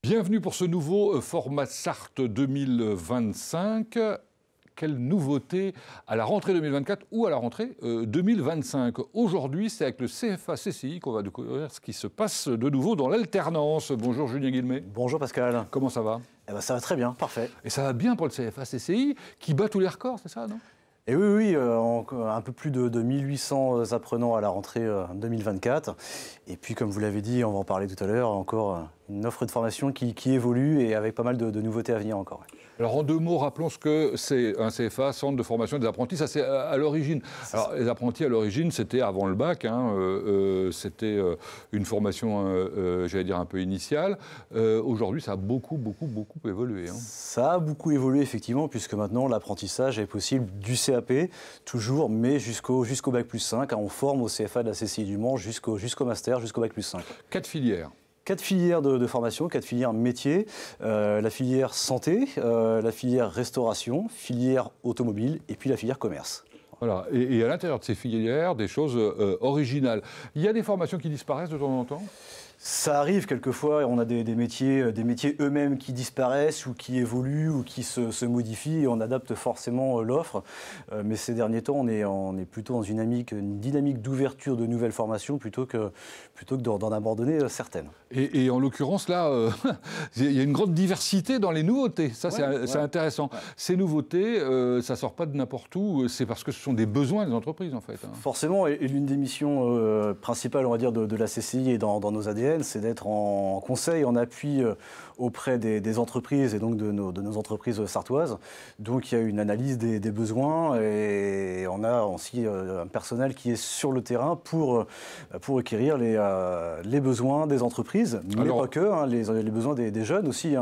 Bienvenue pour ce nouveau format Sarthe 2025. Quelle nouveauté à la rentrée 2024 ou à la rentrée 2025. Aujourd'hui, c'est avec le CFA-CCI qu'on va découvrir ce qui se passe de nouveau dans l'alternance. Bonjour Julien Guillemet. Bonjour Pascal. Comment ça va ? Ça va très bien, parfait. Et ça va bien pour le CFA-CCI qui bat tous les records, c'est ça, non ? Et oui, un peu plus de 1800 apprenants à la rentrée 2024. Et puis, comme vous l'avez dit, on va en parler tout à l'heure, encore une offre de formation qui évolue et avec pas mal de nouveautés à venir encore. Alors, en deux mots, rappelons ce que c'est un CFA, Centre de formation des apprentis. Ça, c'est à l'origine. Alors, les apprentis, à l'origine, c'était avant le bac. C'était une formation, j'allais dire, un peu initiale. Aujourd'hui, ça a beaucoup évolué. Ça a beaucoup évolué, effectivement, puisque maintenant, l'apprentissage est possible du CAP, toujours, mais jusqu'au bac plus 5. On forme au CFA de la CCI du Mans jusqu'au master, jusqu'au bac plus 5. 4 filières. 4 filières de formation, 4 filières métiers, la filière santé, la filière restauration, filière automobile et puis la filière commerce. Voilà. Et à l'intérieur de ces filières, des choses originales. Il y a des formations qui disparaissent de temps en temps ? Ça arrive quelquefois, on a des métiers eux-mêmes qui disparaissent ou qui évoluent ou qui se modifient et on adapte forcément l'offre. Mais ces derniers temps, on est plutôt dans une dynamique d'ouverture de nouvelles formations plutôt que d'en abandonner certaines. Et en l'occurrence, là, il y a une grande diversité dans les nouveautés. Ça, c'est intéressant. Ouais. Ces nouveautés, ça ne sort pas de n'importe où. C'est parce que ce sont des besoins des entreprises, en fait. Forcément, et l'une des missions principales, on va dire, de la CCI et dans nos ADN, c'est d'être en conseil, en appui auprès des entreprises et donc de nos entreprises sartoises. Donc il y a une analyse des besoins et on a aussi un personnel qui est sur le terrain pour requérir les besoins des entreprises, mais pas que, les besoins des jeunes aussi,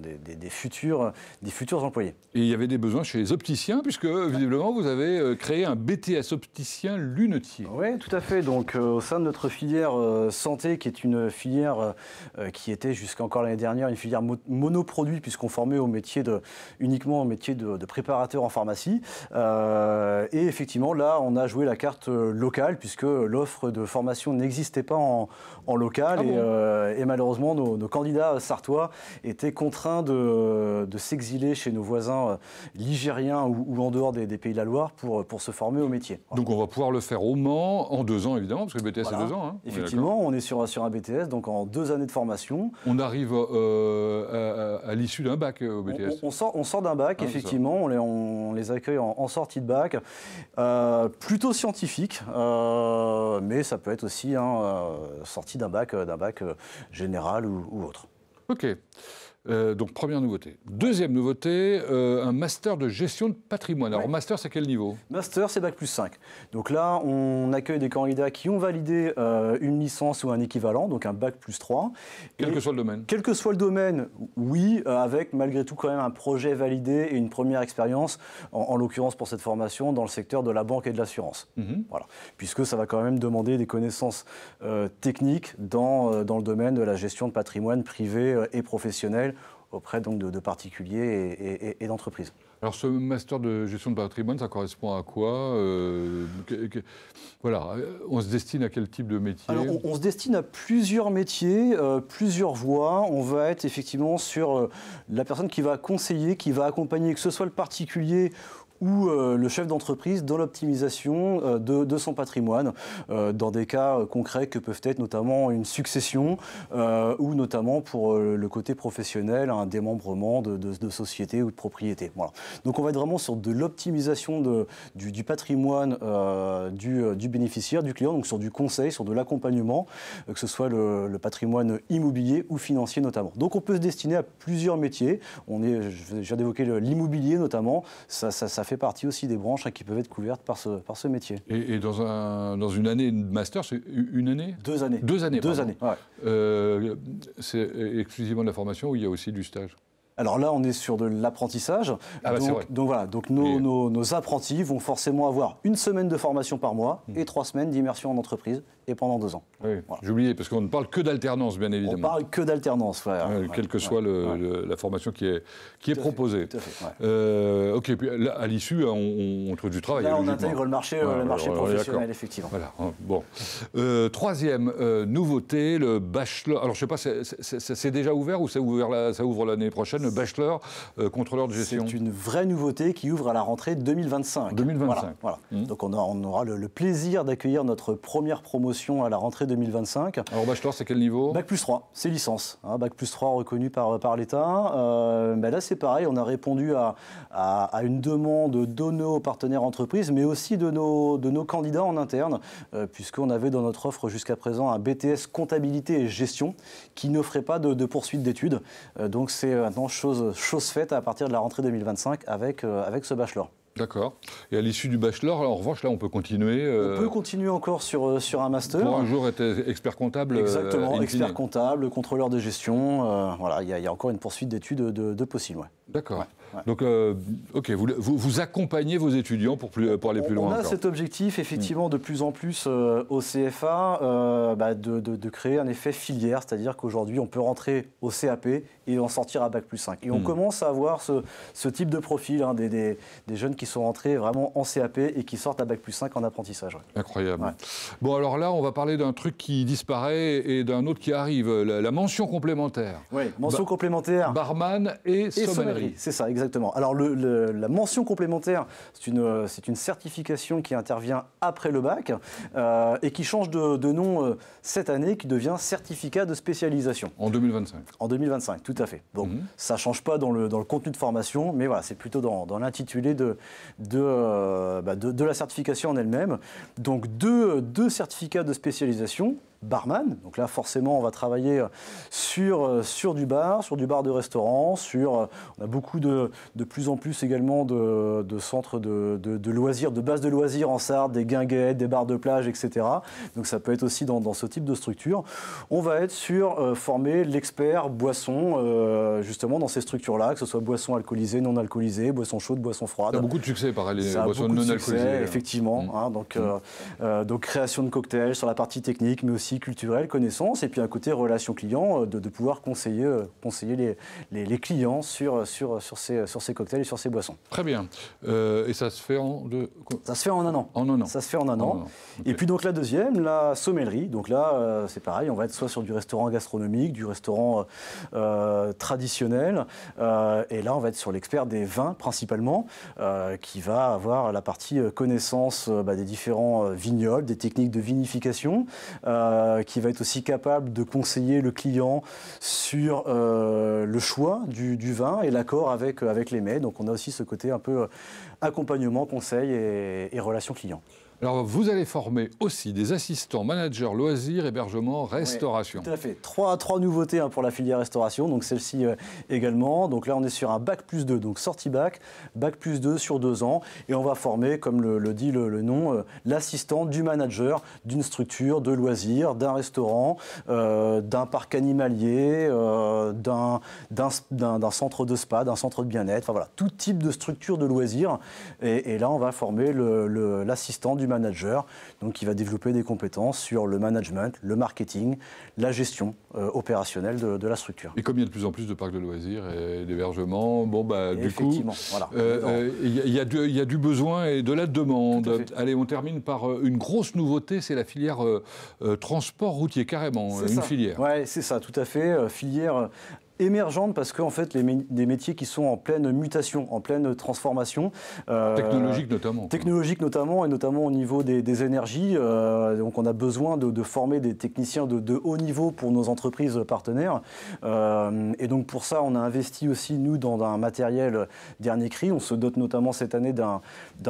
des futurs employés. Et il y avait des besoins chez les opticiens, puisque visiblement vous avez créé un BTS opticien lunetier. Oui, tout à fait. Donc au sein de notre filière santé, qui est une filière qui était jusqu'à encore l'année dernière une filière monoproduit, puisqu'on formait uniquement au métier de préparateur en pharmacie. Et effectivement, là, on a joué la carte locale, puisque l'offre de formation n'existait pas en local. Et malheureusement, nos candidats sartois étaient contraints de s'exiler chez nos voisins ligériens ou en dehors des Pays de la Loire pour se former au métier. Voilà. Donc on va pouvoir le faire au Mans en 2 ans, évidemment, parce que le BTS c'est 2 ans. Effectivement, on est sur un BTS, donc en 2 années de formation. On arrive à l'issue d'un bac au BTS. On sort d'un bac, effectivement. On les accueille en sortie de bac. Plutôt scientifique, mais ça peut être aussi sortie d'un bac général ou autre. OK. Donc, première nouveauté. Deuxième nouveauté, un master de gestion de patrimoine. Alors, master, c'est quel niveau ? Master, c'est bac plus 5. Donc là, on accueille des candidats qui ont validé une licence ou un équivalent, donc un bac plus 3. Quel que soit le domaine ? Quel que soit le domaine, oui, avec malgré tout quand même un projet validé et une première expérience, en l'occurrence pour cette formation, dans le secteur de la banque et de l'assurance. Voilà. Puisque ça va quand même demander des connaissances techniques dans le domaine de la gestion de patrimoine privé et professionnel, auprès donc de particuliers et d'entreprises. Alors ce master de gestion de patrimoine, ça correspond à quoi ? Voilà, on se destine à quel type de métier ? Alors, on se destine à plusieurs métiers, plusieurs voies. On va être effectivement sur la personne qui va conseiller, qui va accompagner, que ce soit le particulier ou le chef d'entreprise dans l'optimisation de son patrimoine, dans des cas concrets que peuvent être notamment une succession ou notamment pour le côté professionnel, un démembrement de société ou de propriété. Voilà. Donc on va être vraiment sur de l'optimisation du patrimoine du bénéficiaire, du client, donc sur du conseil, sur de l'accompagnement, que ce soit le patrimoine immobilier ou financier notamment. Donc on peut se destiner à plusieurs métiers. Je viens d'évoquer l'immobilier notamment, ça fait partie aussi des branches qui peuvent être couvertes par ce métier. Et dans une année de master, c'est une année ? 2 années. 2 années, 2 années, ouais. C'est exclusivement de la formation ou il y a aussi du stage ? Alors là, on est sur de l'apprentissage. Ah bah c'est vrai. Donc voilà, donc nos apprentis vont forcément avoir une semaine de formation par mois et 3 semaines d'immersion en entreprise et pendant 2 ans. Oui, voilà. J'ai oublié, parce qu'on ne parle que d'alternance, bien évidemment. On parle que d'alternance, quelle que soit la formation qui est proposée. Tout à fait. Ok, puis là, à l'issue, on trouve du travail. Là, on intègre le marché professionnel, effectivement. Voilà. Bon. Troisième nouveauté, le bachelor. Alors, je ne sais pas, c'est déjà ouvert ou ça ouvre l'année prochaine, le bachelor contrôleur de gestion? C'est une vraie nouveauté qui ouvre à la rentrée 2025. 2025. Voilà. Donc, on aura le plaisir d'accueillir notre première promotion à la rentrée 2025. Alors, bachelor, c'est quel niveau? Bac plus 3, c'est licence. Bac plus 3 reconnu par l'État. Là, c'est pareil, on a répondu à une demande de nos partenaires entreprises, mais aussi de nos candidats en interne, puisqu'on avait dans notre offre jusqu'à présent un BTS comptabilité et gestion qui n'offrait pas de poursuite d'études. Donc, c'est maintenant chose faite à partir de la rentrée 2025 avec ce bachelor. D'accord. Et à l'issue du bachelor, en revanche, là, on peut continuer. On peut continuer encore sur un master. Pour un jour être expert comptable. Exactement, expert comptable, contrôleur de gestion. Voilà, il y a encore une poursuite d'études de possible. Ouais. D'accord. Ouais. Donc, ok, vous accompagnez vos étudiants pour aller plus loin. On a encore. cet objectif, effectivement, de plus en plus au CFA, de créer un effet filière, c'est-à-dire qu'aujourd'hui, on peut rentrer au CAP et en sortir à Bac plus 5. Et on commence à avoir ce type de profil, des jeunes qui sont rentrés vraiment en CAP et qui sortent à Bac plus 5 en apprentissage. Ouais. Incroyable. Ouais. Bon, alors là, on va parler d'un truc qui disparaît et d'un autre qui arrive, la mention complémentaire. Oui, mention complémentaire. Barman et sommellerie. C'est ça, exactement. Alors, la mention complémentaire, c'est une certification qui intervient après le bac et qui change de nom cette année, qui devient certificat de spécialisation. En 2025. En 2025, tout à fait. Donc, ça ne change pas dans le contenu de formation, mais voilà, c'est plutôt dans l'intitulé de la certification en elle-même. Donc, deux certificats de spécialisation. Barman, donc là forcément on va travailler sur du bar de restaurant, on a beaucoup de plus en plus également de centres de loisirs, de bases de loisirs en Sarthe, des guinguettes, des bars de plage, etc. Donc ça peut être aussi dans ce type de structure. On va être sur former l'expert boisson justement dans ces structures-là, que ce soit boisson alcoolisée, non alcoolisée, boisson chaude, boisson froide. Ça a beaucoup de succès par les boissons non alcoolisées. Effectivement, donc création de cocktails sur la partie technique, mais aussi culturelle, connaissance, et puis un côté relation client, de pouvoir conseiller les clients sur ces cocktails et sur ces boissons. Très bien. Et ça se fait Ça se fait en un an. En un an. Ça se fait en un an. Okay. Et puis donc la deuxième, la sommellerie. Donc là, c'est pareil, on va être soit sur du restaurant gastronomique, du restaurant traditionnel, et là on va être sur l'expert des vins principalement, qui va avoir la partie connaissance des différents vignobles, des techniques de vinification, qui va être aussi capable de conseiller le client sur le choix du vin et l'accord avec les mets. Donc on a aussi ce côté un peu accompagnement, conseil et relation client. Alors, vous allez former aussi des assistants, managers, loisirs, hébergement, restauration. Oui, tout à fait. Trois nouveautés pour la filière restauration, donc celle-ci également. Donc là, on est sur un Bac plus 2, donc sortie Bac plus 2 sur 2 ans. Et on va former, comme le dit le nom, l'assistant du manager d'une structure de loisirs, d'un restaurant, d'un parc animalier, d'un centre de spa, d'un centre de bien-être. Enfin voilà, tout type de structure de loisirs. Et là, on va former l'assistant du manager, donc qui va développer des compétences sur le management, le marketing, la gestion opérationnelle de la structure. Et comme il y a de plus en plus de parcs de loisirs et d'hébergement, du coup, il y a du besoin et de la demande. Allez, on termine par une grosse nouveauté, c'est la filière transport routier, carrément, filière. Oui, c'est ça, tout à fait, filière émergente parce qu'en fait, des métiers qui sont en pleine mutation, en pleine transformation. Technologique notamment. Technologique notamment, et notamment au niveau des énergies. Donc on a besoin de former des techniciens de haut niveau pour nos entreprises partenaires. Et donc pour ça, on a investi aussi, nous, dans un matériel dernier cri. On se dote notamment cette année d'un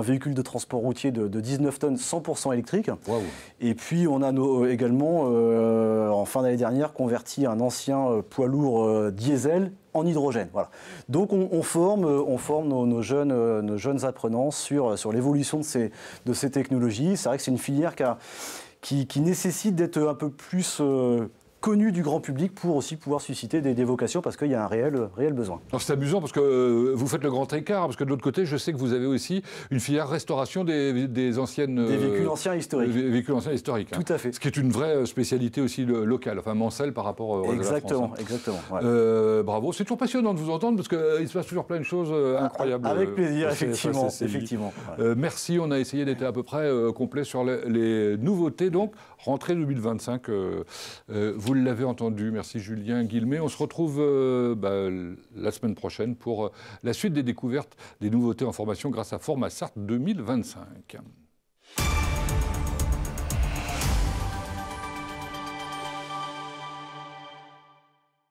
véhicule de transport routier de 19 tonnes 100% électrique. Wow. Et puis on a également, en fin d'année dernière, converti un ancien poids lourd diesel en hydrogène. Voilà. Donc on forme nos jeunes apprenants sur l'évolution de ces technologies. C'est vrai que c'est une filière qui nécessite d'être un peu plus connu du grand public pour aussi pouvoir susciter des vocations parce qu'il y a un réel besoin. Alors c'est amusant parce que vous faites le grand écart, parce que de l'autre côté, je sais que vous avez aussi une filière restauration des anciennes... Des véhicules anciens historiques. Véhicules anciens historiques. Tout à fait. Ce qui est une vraie spécialité aussi locale, enfin Mancel par rapport au reste de la France. Exactement. Ouais. Bravo, c'est toujours passionnant de vous entendre parce qu'il se passe toujours plein de choses incroyables. Avec plaisir, effectivement. Ouais. Merci, on a essayé d'être à peu près complet sur les nouveautés, donc rentrée 2025. Vous l'avez entendu, merci Julien Guillemet. On se retrouve la semaine prochaine pour la suite des découvertes des nouveautés en formation grâce à Formasart 2025.